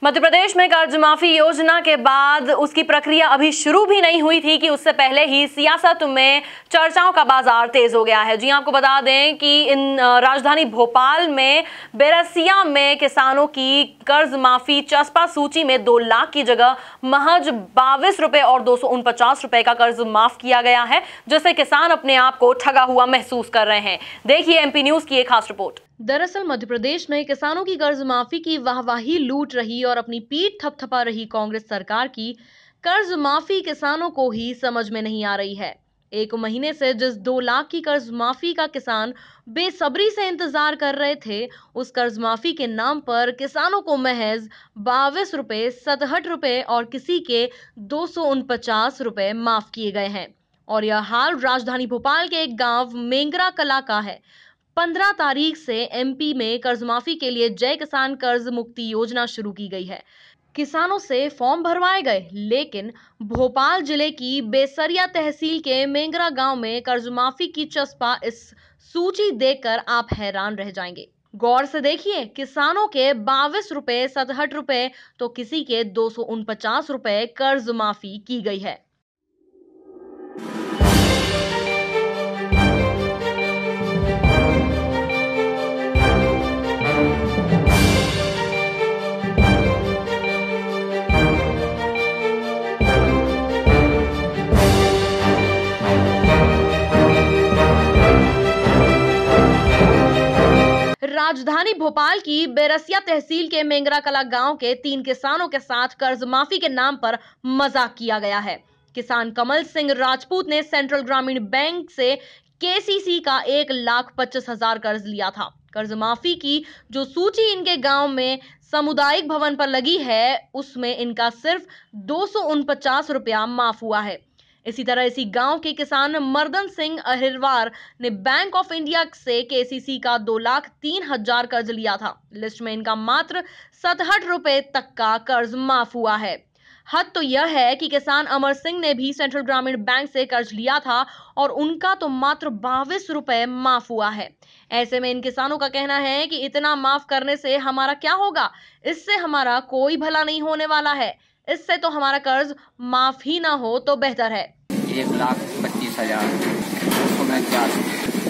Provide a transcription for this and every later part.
मध्य प्रदेश में कर्ज माफी योजना के बाद उसकी प्रक्रिया अभी शुरू भी नहीं हुई थी कि उससे पहले ही सियासत में चर्चाओं का बाजार तेज हो गया है। जी आपको बता दें कि इन राजधानी भोपाल में बेरसिया में किसानों की कर्ज माफी चस्पा सूची में 2 लाख की जगह महज 22 रुपए और 249 रुपए का कर्ज माफ किया गया है, जिससे किसान अपने आप को ठगा हुआ महसूस कर रहे हैं। देखिए एमपी न्यूज की एक खास रिपोर्ट। दरअसल मध्य प्रदेश में किसानों की कर्ज माफी की वाहवाही लूट रही और अपनी पीठ थपथपा रही कांग्रेस सरकार की कर्ज माफी किसानों को ही समझ में नहीं आ रही है। 1 महीने से जिस 2 लाख की कर्ज माफी का किसान बेसब्री से इंतजार कर रहे थे, उस कर्ज माफी के नाम पर किसानों को महज 22 रुपए, 67 रुपए और किसी के 249 रुपए माफ किए गए हैं। और यह हाल राजधानी भोपाल के एक गांव मेंगरा कला का है। 15 तारीख से एमपी में कर्ज माफी के लिए जय किसान कर्ज मुक्ति योजना शुरू की गई है। किसानों से फॉर्म भरवाए गए, लेकिन भोपाल जिले की बेसरिया तहसील के मेंगरा गांव में कर्ज माफी की चस्पा इस सूची देखकर आप हैरान रह जाएंगे। गौर से देखिए, किसानों के 22 रुपए, 67 रुपए तो किसी के 249 रुपए कर्ज माफी की गई है। राजधानी भोपाल की बेरसिया तहसील के मेंगरा कला गांव के 3 किसानों के साथ कर्ज माफी के नाम पर मजाक किया गया है। किसान कमल सिंह राजपूत ने सेंट्रल ग्रामीण बैंक से केसीसी का 1,25,000 कर्ज लिया था। कर्ज माफी की जो सूची इनके गांव में सामुदायिक भवन पर लगी है, उसमें इनका सिर्फ 249 रुपया माफ हुआ है। इसी तरह इसी गांव के किसान मर्दन सिंह अहिरवार ने बैंक ऑफ इंडिया से केसीसी का 2,03,000 कर्ज लिया था। लिस्ट में इनका मात्र 67 रुपए तक का कर्ज माफ हुआ है। हद तो यह है कि किसान अमर सिंह ने भी सेंट्रल ग्रामीण बैंक से कर्ज लिया था और उनका तो मात्र 22 रुपए माफ हुआ है। ऐसे में इन किसानों का कहना है कि इतना माफ करने से हमारा क्या होगा, इससे हमारा कोई भला नहीं होने वाला है। इससे तो हमारा कर्ज माफ ही ना हो तो बेहतर है। 1,25,000,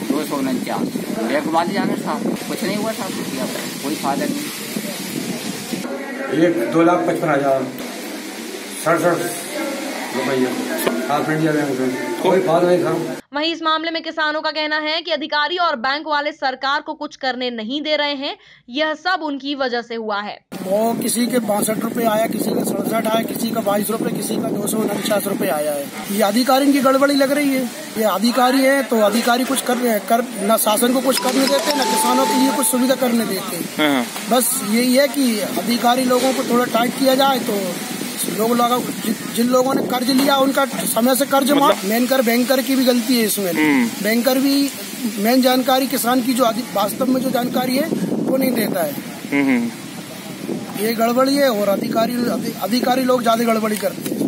249 बैंक वाले जाने साहब, कुछ नहीं हुआ साहब, कोई फायदा नहीं। 2,55,000, 67 रुपये कोई फायदा नहीं था। वहीं इस मामले में किसानों का कहना है कि अधिकारी और बैंक वाले सरकार को कुछ करने नहीं दे रहे हैं। यह सब उनकी वजह से हुआ है। वो किसी के 62 रुपए आया, किसी का 67 आया, किसी का 22 रुपए, किसी का 249 रुपए आया है। ये अधिकारी की गड़बड़ी लग रही है। ये अधिकारी है तो अधिकारी कुछ कर रहे हैं, न शासन को कुछ करने देते, न किसानों के लिए कुछ सुविधा करने देते। बस यही है कि अधिकारी लोगों को थोड़ा टाइट किया जाए तो जिन लोगों ने कर्ज लिया उनका समय से कर्ज माफ। बैंकर की भी गलती है इसमें। बैंकर भी मेन जानकारी किसान की जो वास्तव में जो जानकारी है वो नहीं देता है। ये गड़बड़ी है और अधिकारी लोग ज्यादा गड़बड़ी करते हैं।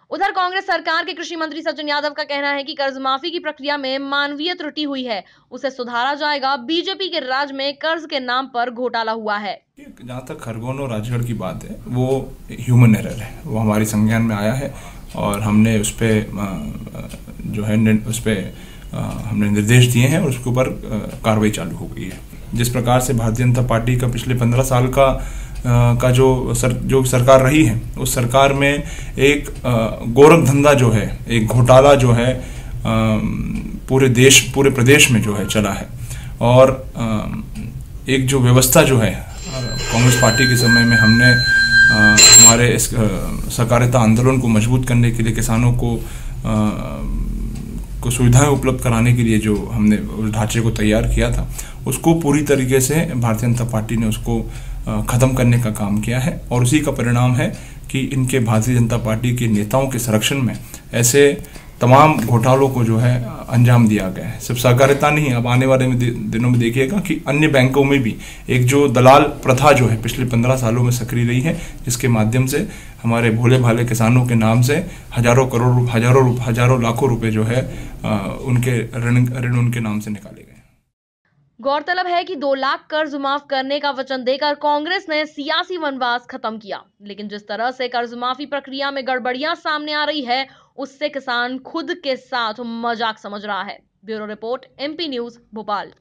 उधर कांग्रेस सरकार के कृषि मंत्री सचिन यादव का कहना है कि कर्ज माफी की प्रक्रिया में मानवीय त्रुटि हुई है, उसे सुधारा जाएगा। बीजेपी के राज में कर्ज के नाम पर घोटाला हुआ है। जहाँ तक खरगोन और राजगढ़ की बात है, वो ह्यूमन एरर है, वो हमारी संज्ञान में आया है और हमने उस पे जो है हमने निर्देश दिए हैं और उसके ऊपर कार्रवाई चालू हो गई है। जिस प्रकार से भारतीय जनता पार्टी का पिछले 15 साल का जो सरकार रही है, उस सरकार में एक गोरख धंधा जो है, एक घोटाला जो है पूरे प्रदेश में जो है चला है। और एक जो व्यवस्था जो है कांग्रेस पार्टी के समय में हमने हमारे इस सहकारिता आंदोलन को मजबूत करने के लिए, किसानों को सुविधाएं उपलब्ध कराने के लिए जो हमने उस ढांचे को तैयार किया था, उसको पूरी तरीके से भारतीय जनता पार्टी ने उसको खत्म करने का काम किया है। और उसी का परिणाम है कि इनके भारतीय जनता पार्टी के नेताओं के संरक्षण में ऐसे तमाम घोटालों को जो है अंजाम दिया गया है। सिर्फ सहकारिता नहीं, अब आने वाले दिनों में देखिएगा कि अन्य बैंकों में भी एक जो दलाल प्रथा जो है पिछले 15 सालों में सक्रिय रही है, जिसके माध्यम से हमारे भोले भाले किसानों के नाम से हजारों लाखों रुपए जो है उनके ऋण उनके नाम से निकाले गए। गौरतलब है कि 2 लाख कर्ज माफ करने का वचन देकर कांग्रेस ने सियासी वनवास खत्म किया, लेकिन जिस तरह से कर्ज माफी प्रक्रिया में गड़बड़ियां सामने आ रही है, उससे किसान खुद के साथ मजाक समझ रहा है। Bureau report, MP news, Bhopal.